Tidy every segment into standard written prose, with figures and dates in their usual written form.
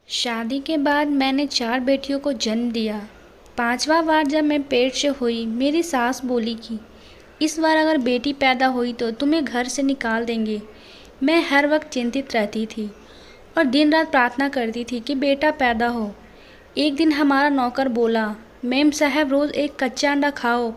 शादी के बाद मैंने 4 बेटियों को जन्म दिया। 5वां बार जब मैं पेट से हुई, मेरी सास बोली कि इस बार अगर बेटी पैदा हुई तो तुम्हें घर से निकाल देंगे। मैं हर वक्त चिंतित रहती थी और दिन रात प्रार्थना करती थी कि बेटा पैदा हो। एक दिन हमारा नौकर बोला, मेम साहब रोज़ एक कच्चा अंडा खाओ,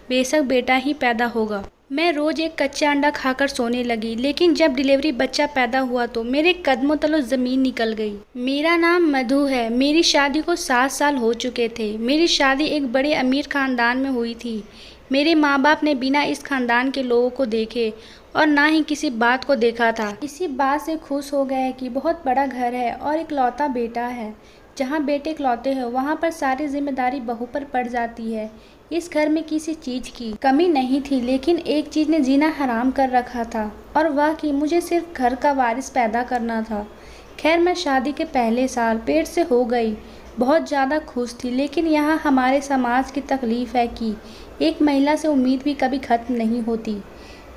बेशक बेटा ही पैदा होगा। मैं रोज़ एक कच्चा अंडा खाकर सोने लगी, लेकिन जब डिलीवरी बच्चा पैदा हुआ तो मेरे कदमों तलों ज़मीन निकल गई। मेरा नाम मधु है। मेरी शादी को 7 साल हो चुके थे। मेरी शादी एक बड़े अमीर ख़ानदान में हुई थी। मेरे माँ बाप ने बिना इस खानदान के लोगों को देखे और ना ही किसी बात को देखा था, इसी बात से खुश हो गए कि बहुत बड़ा घर है और इकलौता बेटा है। जहाँ बेटे इकलौते हैं वहाँ पर सारी जिम्मेदारी बहू पर पड़ जाती है। इस घर में किसी चीज़ की कमी नहीं थी, लेकिन एक चीज़ ने जीना हराम कर रखा था और वह कि मुझे सिर्फ घर का वारिस पैदा करना था। खैर, मैं शादी के पहले साल पेट से हो गई। बहुत ज़्यादा खुश थी, लेकिन यहाँ हमारे समाज की तकलीफ़ है कि एक महिला से उम्मीद भी कभी ख़त्म नहीं होती।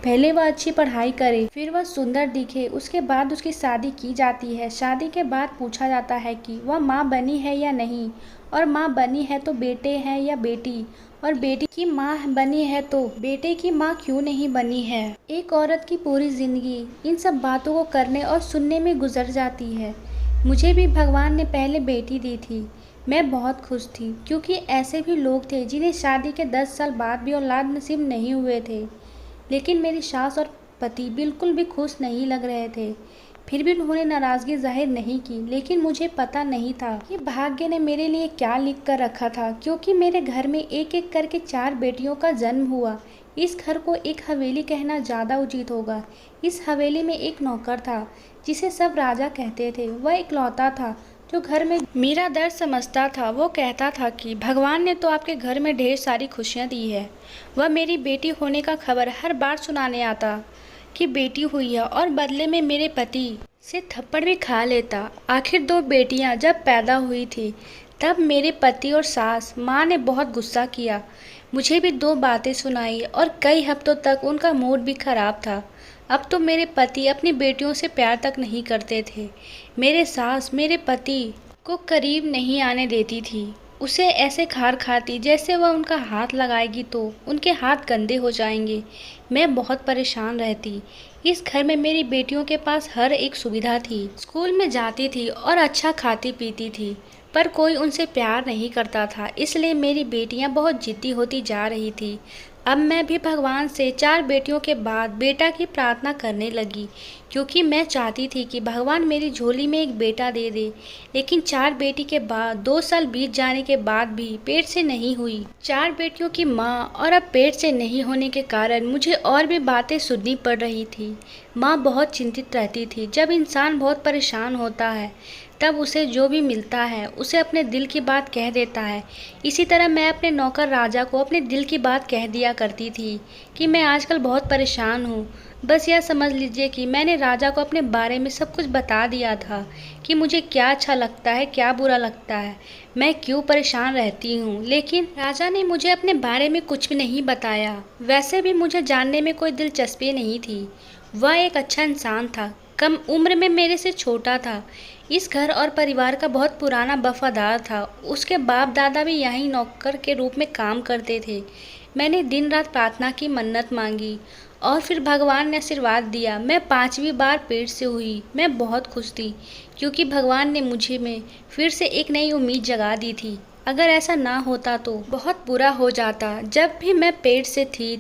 पहले वह अच्छी पढ़ाई करे, फिर वह सुंदर दिखे, उसके बाद उसकी शादी की जाती है। शादी के बाद पूछा जाता है कि वह माँ बनी है या नहीं, और माँ बनी है तो बेटे हैं या बेटी, और बेटी की माँ बनी है तो बेटे की माँ क्यों नहीं बनी है। एक औरत की पूरी ज़िंदगी इन सब बातों को करने और सुनने में गुजर जाती है। मुझे भी भगवान ने पहले बेटी दी थी। मैं बहुत खुश थी, क्योंकि ऐसे भी लोग थे जिन्हें शादी के 10 साल बाद भी औलाद नसीब नहीं हुए थे। लेकिन मेरी सास और पति बिल्कुल भी खुश नहीं लग रहे थे। फिर भी उन्होंने नाराज़गी जाहिर नहीं की, लेकिन मुझे पता नहीं था कि भाग्य ने मेरे लिए क्या लिख कर रखा था, क्योंकि मेरे घर में एक एक करके 4 बेटियों का जन्म हुआ। इस घर को एक हवेली कहना ज़्यादा उचित होगा। इस हवेली में एक नौकर था जिसे सब राजा कहते थे। वह इकलौता था जो घर में मेरा दर्द समझता था। वो कहता था कि भगवान ने तो आपके घर में ढेर सारी खुशियाँ दी है। वह मेरी बेटी होने का खबर हर बार सुनाने आता कि बेटी हुई है, और बदले में मेरे पति से थप्पड़ भी खा लेता। आखिर 2 बेटियां जब पैदा हुई थी तब मेरे पति और सास माँ ने बहुत गुस्सा किया। मुझे भी 2 बातें सुनाई और कई हफ्तों तक उनका मूड भी खराब था। अब तो मेरे पति अपनी बेटियों से प्यार तक नहीं करते थे। मेरे सास मेरे पति को करीब नहीं आने देती थी। उसे ऐसे खार खाती जैसे वह उनका हाथ लगाएगी तो उनके हाथ गंदे हो जाएंगे। मैं बहुत परेशान रहती। इस घर में मेरी बेटियों के पास हर एक सुविधा थी। स्कूल में जाती थी और अच्छा खाती पीती थी, पर कोई उनसे प्यार नहीं करता था। इसलिए मेरी बेटियां बहुत जिद्दी होती जा रही थी। अब मैं भी भगवान से 4 बेटियों के बाद बेटा की प्रार्थना करने लगी, क्योंकि मैं चाहती थी कि भगवान मेरी झोली में एक बेटा दे दे। लेकिन 4 बेटी के बाद 2 साल बीत जाने के बाद भी पेट से नहीं हुई। 4 बेटियों की माँ और अब पेट से नहीं होने के कारण मुझे और भी बातें सुननी पड़ रही थी। माँ बहुत चिंतित रहती थी। जब इंसान बहुत परेशान होता है तब उसे जो भी मिलता है उसे अपने दिल की बात कह देता है। इसी तरह मैं अपने नौकर राजा को अपने दिल की बात कह दिया करती थी कि मैं आजकल बहुत परेशान हूँ। बस यह समझ लीजिए कि मैंने राजा को अपने बारे में सब कुछ बता दिया था कि मुझे क्या अच्छा लगता है, क्या बुरा लगता है, मैं क्यों परेशान रहती हूँ। लेकिन राजा ने मुझे अपने बारे में कुछ भी नहीं बताया। वैसे भी मुझे जानने में कोई दिलचस्पी नहीं थी। वह एक अच्छा इंसान था, कम उम्र में मेरे से छोटा था, इस घर और परिवार का बहुत पुराना वफादार था। उसके बाप दादा भी यहीं नौकर के रूप में काम करते थे। मैंने दिन रात प्रार्थना की, मन्नत मांगी और फिर भगवान ने आशीर्वाद दिया। मैं 5वीं बार पेट से हुई। मैं बहुत खुश थी, क्योंकि भगवान ने मुझे में फिर से एक नई उम्मीद जगा दी थी। अगर ऐसा ना होता तो बहुत बुरा हो जाता। जब भी मैं पेट से थी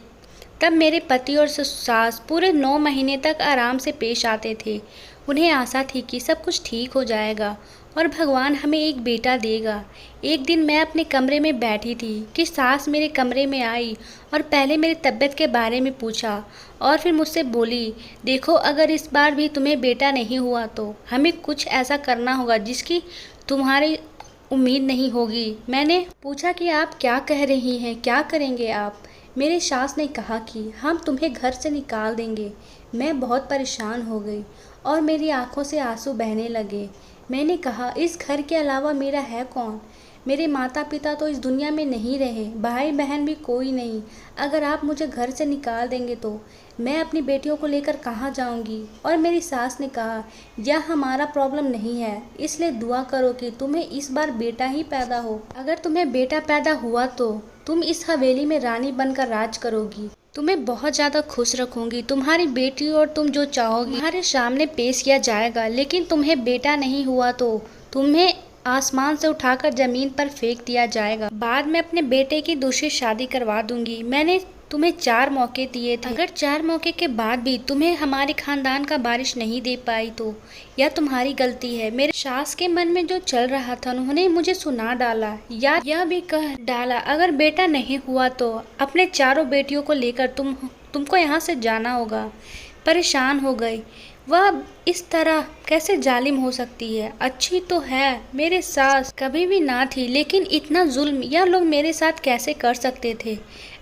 तब मेरे पति और सास पूरे 9 महीने तक आराम से पेश आते थे। उन्हें आशा थी कि सब कुछ ठीक हो जाएगा और भगवान हमें एक बेटा देगा। एक दिन मैं अपने कमरे में बैठी थी कि सास मेरे कमरे में आई और पहले मेरी तबीयत के बारे में पूछा और फिर मुझसे बोली, देखो अगर इस बार भी तुम्हें बेटा नहीं हुआ तो हमें कुछ ऐसा करना होगा जिसकी तुम्हारी उम्मीद नहीं होगी। मैंने पूछा कि आप क्या कह रही हैं, क्या करेंगे आप? मेरे सास ने कहा कि हम तुम्हें घर से निकाल देंगे। मैं बहुत परेशान हो गई और मेरी आंखों से आंसू बहने लगे। मैंने कहा, इस घर के अलावा मेरा है कौन? मेरे माता पिता तो इस दुनिया में नहीं रहे, भाई बहन भी कोई नहीं। अगर आप मुझे घर से निकाल देंगे तो मैं अपनी बेटियों को लेकर कहाँ जाऊँगी। और मेरी सास ने कहा, यह हमारा प्रॉब्लम नहीं है, इसलिए दुआ करो कि तुम्हें इस बार बेटा ही पैदा हो। अगर तुम्हें बेटा पैदा हुआ तो तुम इस हवेली में रानी बनकर राज करोगी। तुम्हें बहुत ज़्यादा खुश रखूंगी। तुम्हारी बेटी और तुम जो चाहोगी तुम्हारे सामने पेश किया जाएगा। लेकिन तुम्हें बेटा नहीं हुआ तो तुम्हें आसमान से उठाकर जमीन पर फेंक दिया जाएगा। बाद में अपने बेटे की दूसरी शादी करवा दूंगी। मैंने तुम्हें 4 मौके दिए थे। अगर 4 मौके के बाद भी तुम्हें हमारे खानदान का वारिस नहीं दे पाई तो यह तुम्हारी गलती है। मेरे सास के मन में जो चल रहा था उन्होंने मुझे सुना डाला, या यह भी कह डाला अगर बेटा नहीं हुआ तो अपने चारों बेटियों को लेकर तुमको यहाँ से जाना होगा। परेशान हो गई। वह इस तरह कैसे जालिम हो सकती है। अच्छी तो है, मेरे सास कभी भी ना थी, लेकिन इतना जुल्म यह लोग मेरे साथ कैसे कर सकते थे।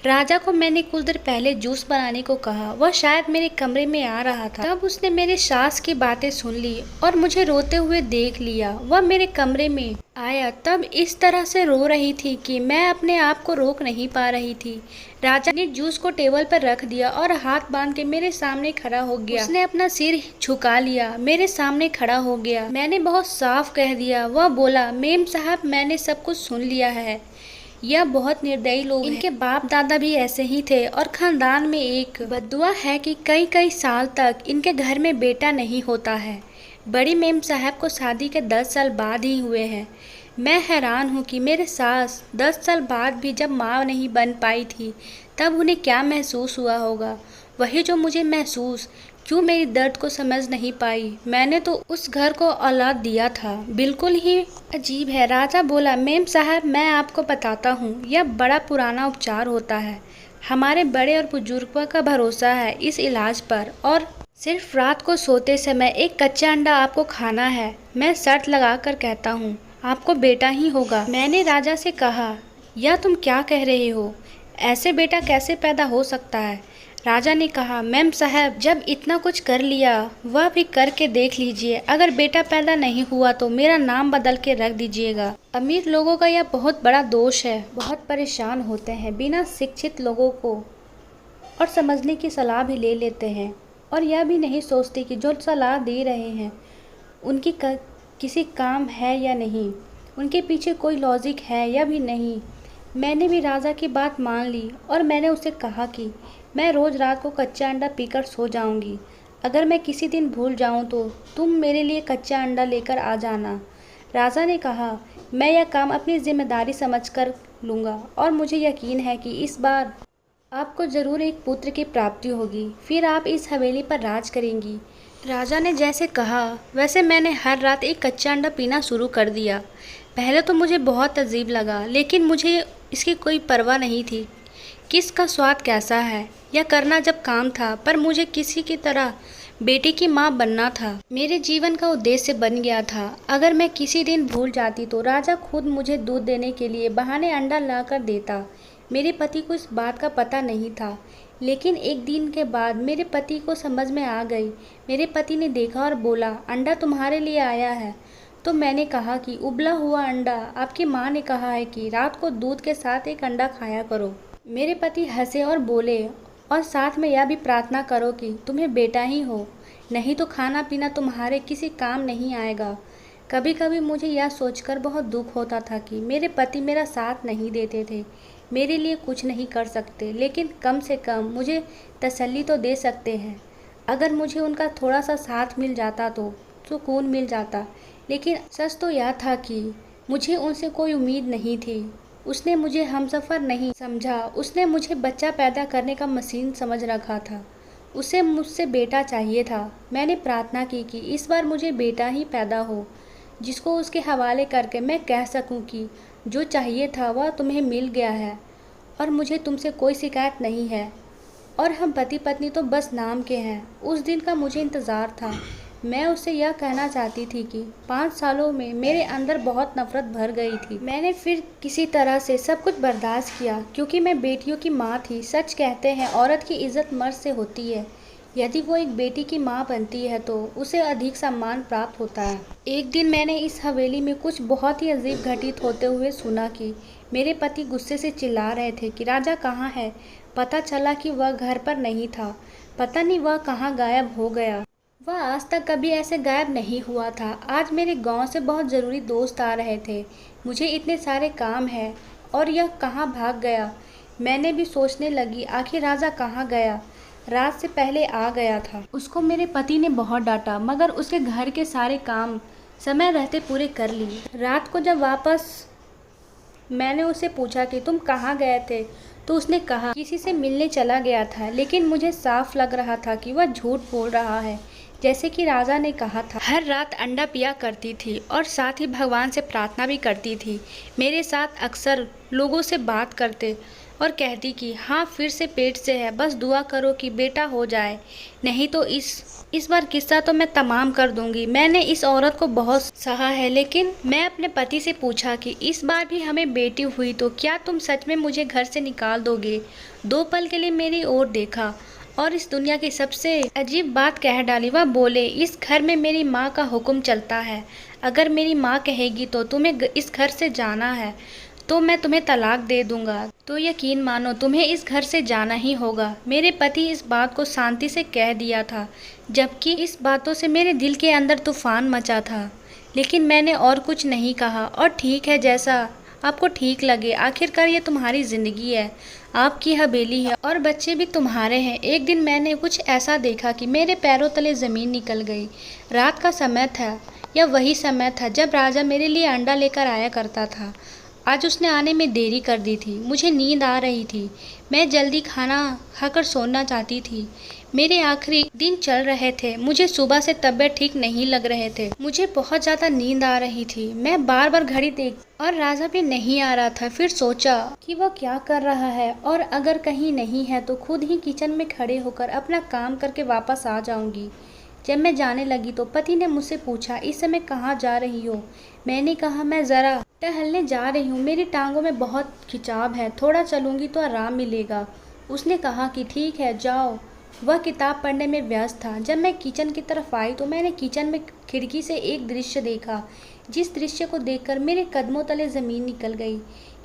राजा को मैंने कुछ देर पहले जूस बनाने को कहा। वह शायद मेरे कमरे में आ रहा था, तब उसने मेरे सास की बातें सुन ली और मुझे रोते हुए देख लिया। वह मेरे कमरे में आया तब इस तरह से रो रही थी कि मैं अपने आप को रोक नहीं पा रही थी। राजा ने जूस को टेबल पर रख दिया और हाथ बांध के मेरे सामने खड़ा हो गया। उसने अपना सिर झुका लिया, मेरे सामने खड़ा हो गया। मैंने बहुत साफ कह दिया। वह बोला, मेम साहब मैंने सब कुछ सुन लिया है। यह बहुत निर्दयी लोग हैं। इनके बाप दादा भी ऐसे ही थे और खानदान में एक बद्दुआ है कि कई कई साल तक इनके घर में बेटा नहीं होता है। बड़ी मेम साहब को शादी के 10 साल बाद ही हुए हैं। मैं हैरान हूँ कि मेरे सास 10 साल बाद भी जब माँ नहीं बन पाई थी तब उन्हें क्या महसूस हुआ होगा। वही जो मुझे महसूस, क्यों मेरी दर्द को समझ नहीं पाई। मैंने तो उस घर को औलाद दिया था। बिल्कुल ही अजीब है। राजा बोला, मेम साहब मैं आपको बताता हूँ, यह बड़ा पुराना उपचार होता है। हमारे बड़े और बुजुर्गों का भरोसा है इस इलाज पर, और सिर्फ रात को सोते समय एक कच्चा अंडा आपको खाना है। मैं शर्त लगा कर कहता हूँ आपको बेटा ही होगा। मैंने राजा से कहा, यह तुम क्या कह रहे हो, ऐसे बेटा कैसे पैदा हो सकता है। राजा ने कहा, मैम साहब जब इतना कुछ कर लिया वह भी करके देख लीजिए। अगर बेटा पैदा नहीं हुआ तो मेरा नाम बदल के रख दीजिएगा। अमीर लोगों का यह बहुत बड़ा दोष है। बहुत परेशान होते हैं, बिना शिक्षित लोगों को और समझने की सलाह भी ले लेते हैं, और यह भी नहीं सोचते कि जो सलाह दे रहे हैं उनकी किसी काम है या नहीं, उनके पीछे कोई लॉजिक है या भी नहीं। मैंने भी राजा की बात मान ली और मैंने उसे कहा कि मैं रोज़ रात को कच्चा अंडा पीकर सो जाऊंगी। अगर मैं किसी दिन भूल जाऊं तो तुम मेरे लिए कच्चा अंडा लेकर आ जाना। राजा ने कहा, मैं यह काम अपनी जिम्मेदारी समझकर लूँगा और मुझे यकीन है कि इस बार आपको ज़रूर एक पुत्र की प्राप्ति होगी, फिर आप इस हवेली पर राज करेंगी। राजा ने जैसे कहा वैसे मैंने हर रात एक कच्चा अंडा पीना शुरू कर दिया। पहले तो मुझे बहुत अजीब लगा, लेकिन मुझे इसकी कोई परवाह नहीं थी किसका स्वाद कैसा है। यह करना जब काम था, पर मुझे किसी की तरह बेटी की माँ बनना था। मेरे जीवन का उद्देश्य बन गया था। अगर मैं किसी दिन भूल जाती तो राजा खुद मुझे दूध देने के लिए बहाने अंडा ला कर देता। मेरे पति को इस बात का पता नहीं था, लेकिन एक दिन के बाद मेरे पति को समझ में आ गई। मेरे पति ने देखा और बोला, अंडा तुम्हारे लिए आया है। तो मैंने कहा कि उबला हुआ अंडा। आपकी माँ ने कहा है कि रात को दूध के साथ एक अंडा खाया करो। मेरे पति हंसे और बोले, और साथ में यह भी प्रार्थना करो कि तुम्हें बेटा ही हो, नहीं तो खाना पीना तुम्हारे किसी काम नहीं आएगा। कभी कभी मुझे यह सोचकर बहुत दुख होता था कि मेरे पति मेरा साथ नहीं देते थे, मेरे लिए कुछ नहीं कर सकते, लेकिन कम से कम मुझे तसल्ली तो दे सकते हैं। अगर मुझे उनका थोड़ा सा साथ मिल जाता तो सुकून मिल जाता। लेकिन सच तो यह था कि मुझे उनसे कोई उम्मीद नहीं थी। उसने मुझे हमसफ़र नहीं समझा, उसने मुझे बच्चा पैदा करने का मशीन समझ रखा था। उसे मुझसे बेटा चाहिए था। मैंने प्रार्थना की कि इस बार मुझे बेटा ही पैदा हो, जिसको उसके हवाले करके मैं कह सकूं कि जो चाहिए था वह तुम्हें मिल गया है और मुझे तुमसे कोई शिकायत नहीं है, और हम पति पत्नी तो बस नाम के हैं। उस दिन का मुझे इंतज़ार था। मैं उससे यह कहना चाहती थी कि 5 सालों में मेरे अंदर बहुत नफरत भर गई थी। मैंने फिर किसी तरह से सब कुछ बर्दाश्त किया, क्योंकि मैं बेटियों की माँ थी। सच कहते हैं औरत की इज्जत मर्द से होती है। यदि वो एक बेटी की माँ बनती है तो उसे अधिक सम्मान प्राप्त होता है। एक दिन मैंने इस हवेली में कुछ बहुत ही अजीब घटित होते हुए सुना कि मेरे पति गुस्से से चिल्ला रहे थे कि राजा कहाँ है। पता चला कि वह घर पर नहीं था। पता नहीं वह कहाँ गायब हो गया। वह आज तक कभी ऐसे गायब नहीं हुआ था। आज मेरे गांव से बहुत ज़रूरी दोस्त आ रहे थे। मुझे इतने सारे काम हैं और यह कहाँ भाग गया। मैंने भी सोचने लगी आखिर राजा कहाँ गया। रात से पहले आ गया था। उसको मेरे पति ने बहुत डांटा मगर उसके घर के सारे काम समय रहते पूरे कर लिए। रात को जब वापस मैंने उससे पूछा कि तुम कहाँ गए थे तो उसने कहा किसी से मिलने चला गया था। लेकिन मुझे साफ लग रहा था कि वह झूठ बोल रहा है। जैसे कि राजा ने कहा था। हर रात अंडा पिया करती थी और साथ ही भगवान से प्रार्थना भी करती थी। मेरे साथ अक्सर लोगों से बात करते और कहती कि हाँ फिर से पेट से है, बस दुआ करो कि बेटा हो जाए, नहीं तो इस बार किस्सा तो मैं तमाम कर दूंगी। मैंने इस औरत को बहुत सहा है लेकिन मैं अपने पति से पूछा कि इस बार भी हमें बेटी हुई तो क्या तुम सच में मुझे घर से निकाल दोगे। 2 पल के लिए मेरी ओर देखा और इस दुनिया की सबसे अजीब बात कह डाली। वह बोले इस घर में मेरी माँ का हुक्म चलता है। अगर मेरी माँ कहेगी तो तुम्हें इस घर से जाना है तो मैं तुम्हें तलाक दे दूंगा। तो यकीन मानो तुम्हें इस घर से जाना ही होगा। मेरे पति इस बात को शांति से कह दिया था जबकि इस बातों से मेरे दिल के अंदर तूफान मचा था। लेकिन मैंने और कुछ नहीं कहा और ठीक है जैसा आपको ठीक लगे। आखिरकार ये तुम्हारी ज़िंदगी है, आपकी हवेली है और बच्चे भी तुम्हारे हैं। एक दिन मैंने कुछ ऐसा देखा कि मेरे पैरों तले ज़मीन निकल गई। रात का समय था, यह वही समय था जब राजा मेरे लिए अंडा लेकर आया करता था। आज उसने आने में देरी कर दी थी। मुझे नींद आ रही थी। मैं जल्दी खाना खाकर सोना चाहती थी। मेरे आखिरी दिन चल रहे थे। मुझे सुबह से तबीयत ठीक नहीं लग रहे थे। मुझे बहुत ज़्यादा नींद आ रही थी। मैं बार बार घड़ी देख और राजा भी नहीं आ रहा था। फिर सोचा कि वह क्या कर रहा है और अगर कहीं नहीं है तो खुद ही किचन में खड़े होकर अपना काम करके वापस आ जाऊंगी। जब मैं जाने लगी तो पति ने मुझसे पूछा इस समय कहाँ जा रही हो। मैंने कहा मैं ज़रा टहलने जा रही हूँ, मेरी टांगों में बहुत खिंचाव है, थोड़ा चलूँगी तो आराम मिलेगा। उसने कहा कि ठीक है जाओ। वह किताब पढ़ने में व्यस्त था। जब मैं किचन की तरफ आई तो मैंने किचन में खिड़की से एक दृश्य देखा जिस दृश्य को देखकर मेरे कदमों तले ज़मीन निकल गई।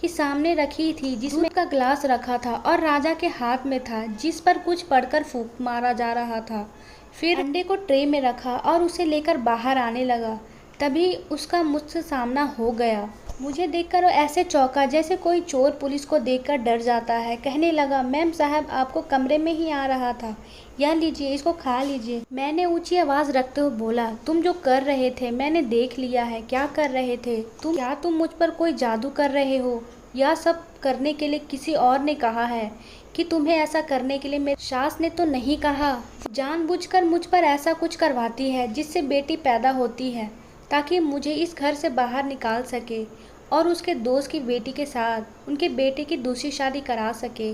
कि सामने रखी थी जिसमें दूध का ग्लास रखा था और राजा के हाथ में था जिस पर कुछ पढ़कर फूंक मारा जा रहा था। फिर अंडे को ट्रे में रखा और उसे लेकर बाहर आने लगा। तभी उसका मुझसे सामना हो गया। मुझे देखकर वो ऐसे चौंका जैसे कोई चोर पुलिस को देखकर डर जाता है। कहने लगा मैम साहब आपको कमरे में ही आ रहा था, यह लीजिए इसको खा लीजिए। मैंने ऊंची आवाज़ रखते हुए बोला तुम जो कर रहे थे मैंने देख लिया है। क्या कर रहे थे तुम? क्या तुम मुझ पर कोई जादू कर रहे हो? यह सब करने के लिए किसी और ने कहा है कि तुम्हें ऐसा करने के लिए? मेरे सास ने तो नहीं कहा। जानबूझकर मुझ पर ऐसा कुछ करवाती है जिससे बेटी पैदा होती है ताकि मुझे इस घर से बाहर निकाल सके और उसके दोस्त की बेटी के साथ उनके बेटे की दूसरी शादी करा सके।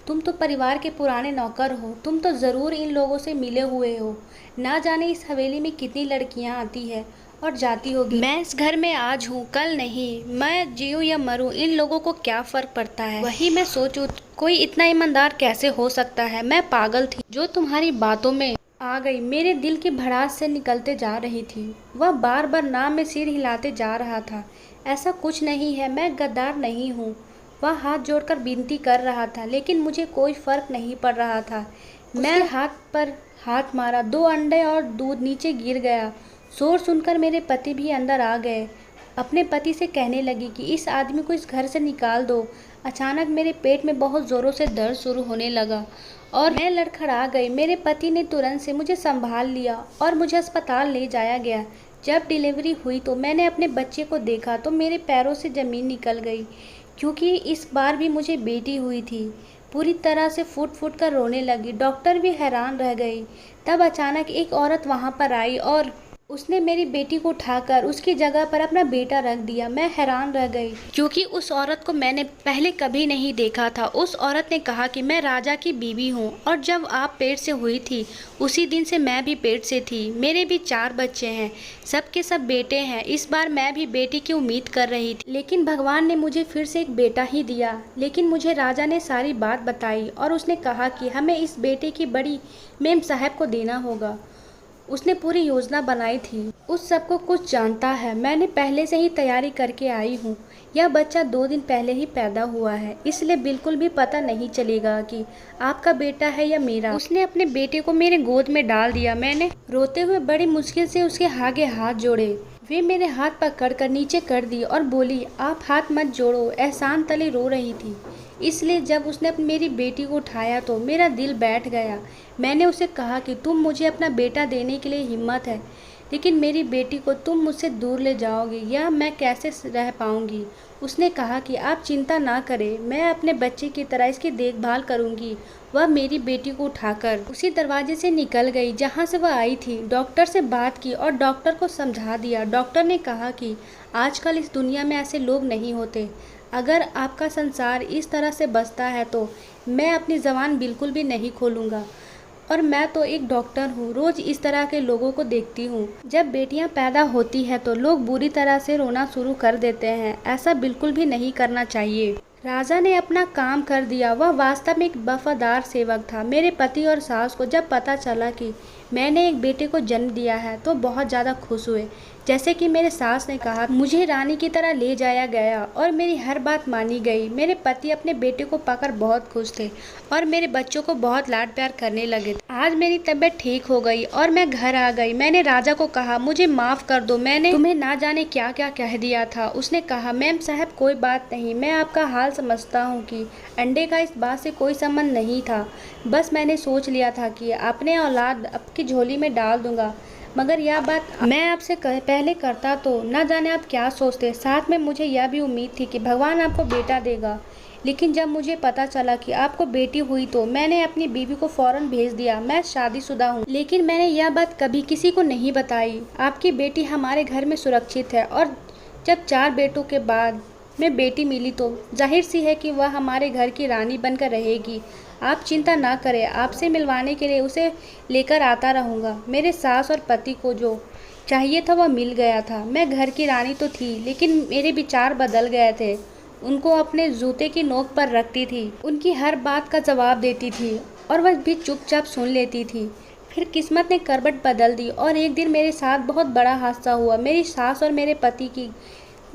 तुम तो परिवार के पुराने नौकर हो। तुम तो ज़रूर इन लोगों से मिले हुए हो। ना जाने इस हवेली में कितनी लड़कियां आती है और जाती होगी। मैं इस घर में आज हूँ कल नहीं। मैं जीऊँ या मरूँ इन लोगों को क्या फ़र्क पड़ता है। वही मैं सोचूं कोई इतना ईमानदार कैसे हो सकता है। मैं पागल थी जो तुम्हारी बातों में आ गई। मेरे दिल की भड़ास से निकलते जा रही थी। वह बार बार नाम में सिर हिलाते जा रहा था। ऐसा कुछ नहीं है, मैं गद्दार नहीं हूँ। वह हाथ जोड़कर विनती कर रहा था लेकिन मुझे कोई फर्क नहीं पड़ रहा था। मैं हाथ पर हाथ मारा, 2 अंडे और दूध नीचे गिर गया। शोर सुनकर मेरे पति भी अंदर आ गए। अपने पति से कहने लगी कि इस आदमी को इस घर से निकाल दो। अचानक मेरे पेट में बहुत ज़ोरों से दर्द शुरू होने लगा और मैं लड़खड़ा गई। मेरे पति ने तुरंत से मुझे संभाल लिया और मुझे अस्पताल ले जाया गया। जब डिलीवरी हुई तो मैंने अपने बच्चे को देखा तो मेरे पैरों से ज़मीन निकल गई क्योंकि इस बार भी मुझे बेटी हुई थी। पूरी तरह से फूट फूट कर रोने लगी। डॉक्टर भी हैरान रह गई। तब अचानक एक औरत वहाँ पर आई और उसने मेरी बेटी को उठाकर उसकी जगह पर अपना बेटा रख दिया। मैं हैरान रह गई क्योंकि उस औरत को मैंने पहले कभी नहीं देखा था। उस औरत ने कहा कि मैं राजा की बीवी हूँ और जब आप पेट से हुई थी उसी दिन से मैं भी पेट से थी। मेरे भी 4 बच्चे हैं, सबके सब बेटे हैं। इस बार मैं भी बेटी की उम्मीद कर रही थी, लेकिन भगवान ने मुझे फिर से एक बेटा ही दिया। लेकिन मुझे राजा ने सारी बात बताई और उसने कहा कि हमें इस बेटे की बड़ी मेम साहब को देना होगा। उसने पूरी योजना बनाई थी। उस सबको कुछ जानता है। मैंने पहले से ही तैयारी करके आई हूँ। यह बच्चा 2 दिन पहले ही पैदा हुआ है, इसलिए बिल्कुल भी पता नहीं चलेगा कि आपका बेटा है या मेरा। उसने अपने बेटे को मेरे गोद में डाल दिया। मैंने रोते हुए बड़ी मुश्किल से उसके आगे हाथ जोड़े। वे मेरे हाथ पकड़कर नीचे कर दी और बोली, आप हाथ मत जोड़ो। एहसान तले रो रही थी, इसलिए जब उसने मेरी बेटी को उठाया तो मेरा दिल बैठ गया। मैंने उसे कहा कि तुम मुझे अपना बेटा देने के लिए हिम्मत है, लेकिन मेरी बेटी को तुम मुझसे दूर ले जाओगे या मैं कैसे रह पाऊंगी। उसने कहा कि आप चिंता ना करें, मैं अपने बच्चे की तरह इसकी देखभाल करूंगी। वह मेरी बेटी को उठाकर उसी दरवाजे से निकल गई जहां से वह आई थी। डॉक्टर से बात की और डॉक्टर को समझा दिया। डॉक्टर ने कहा कि आजकल इस दुनिया में ऐसे लोग नहीं होते। अगर आपका संसार इस तरह से बसता है तो मैं अपनी ज़बान बिल्कुल भी नहीं खोलूँगा। और मैं तो एक डॉक्टर हूँ, रोज़ इस तरह के लोगों को देखती हूँ। जब बेटियाँ पैदा होती हैं तो लोग बुरी तरह से रोना शुरू कर देते हैं। ऐसा बिल्कुल भी नहीं करना चाहिए। राजा ने अपना काम कर दिया। वह वास्तव में एक वफादार सेवक था। मेरे पति और सास को जब पता चला कि मैंने एक बेटे को जन्म दिया है तो बहुत ज़्यादा खुश हुए। जैसे कि मेरे सास ने कहा, मुझे रानी की तरह ले जाया गया और मेरी हर बात मानी गई। मेरे पति अपने बेटे को पाकर बहुत खुश थे और मेरे बच्चों को बहुत लाड प्यार करने लगे। आज मेरी तबीयत ठीक हो गई और मैं घर आ गई। मैंने राजा को कहा, मुझे माफ़ कर दो, मैंने तुम्हें ना जाने क्या क्या कह दिया था। उसने कहा, मैम साहब कोई बात नहीं, मैं आपका हाल समझता हूँ कि अंडे का इस बात से कोई संबंध नहीं था। बस मैंने सोच लिया था कि अपने औलाद आपकी झोली में डाल दूंगा, मगर यह बात मैं आपसे पहले करता तो न जाने आप क्या सोचते। साथ में मुझे यह भी उम्मीद थी कि भगवान आपको बेटा देगा, लेकिन जब मुझे पता चला कि आपको बेटी हुई तो मैंने अपनी बीवी को फ़ौरन भेज दिया। मैं शादीशुदा हूँ, लेकिन मैंने यह बात कभी किसी को नहीं बताई। आपकी बेटी हमारे घर में सुरक्षित है और जब 4 बेटों के बाद में बेटी मिली तो जाहिर सी है कि वह हमारे घर की रानी बनकर रहेगी। आप चिंता ना करें, आपसे मिलवाने के लिए उसे लेकर आता रहूँगा। मेरे सास और पति को जो चाहिए था वह मिल गया था। मैं घर की रानी तो थी, लेकिन मेरे विचार बदल गए थे। उनको अपने जूते की नोक पर रखती थी, उनकी हर बात का जवाब देती थी और वह भी चुपचाप सुन लेती थी। फिर किस्मत ने करवट बदल दी और एक दिन मेरे साथ बहुत बड़ा हादसा हुआ। मेरी सास और मेरे पति की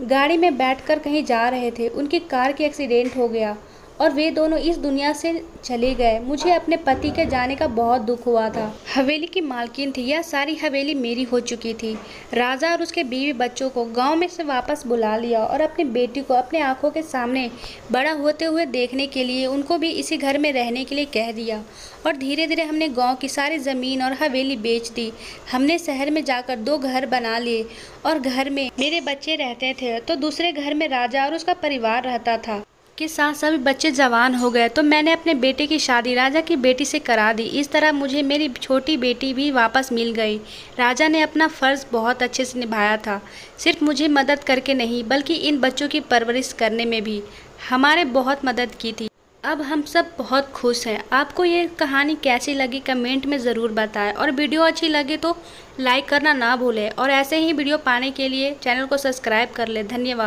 गाड़ी में बैठकर कहीं जा रहे थे। उनकी कार की एक्सीडेंट हो गया और वे दोनों इस दुनिया से चले गए। मुझे अपने पति के जाने का बहुत दुख हुआ था। हवेली की मालकिन थी, यह सारी हवेली मेरी हो चुकी थी। राजा और उसके बीवी बच्चों को गांव में से वापस बुला लिया और अपनी बेटी को अपने आंखों के सामने बड़ा होते हुए देखने के लिए उनको भी इसी घर में रहने के लिए कह दिया। और धीरे धीरे हमने गांव की सारी ज़मीन और हवेली बेच दी। हमने शहर में जाकर 2 घर बना लिए और घर में मेरे बच्चे रहते थे तो दूसरे घर में राजा और उसका परिवार रहता था। के साथ सभी बच्चे जवान हो गए तो मैंने अपने बेटे की शादी राजा की बेटी से करा दी। इस तरह मुझे मेरी छोटी बेटी भी वापस मिल गई। राजा ने अपना फ़र्ज़ बहुत अच्छे से निभाया था, सिर्फ मुझे मदद करके नहीं बल्कि इन बच्चों की परवरिश करने में भी हमारे बहुत मदद की थी। अब हम सब बहुत खुश हैं। आपको ये कहानी कैसी लगी कमेंट में ज़रूर बताएं और वीडियो अच्छी लगे तो लाइक करना ना भूलें और ऐसे ही वीडियो पाने के लिए चैनल को सब्सक्राइब कर लें। धन्यवाद।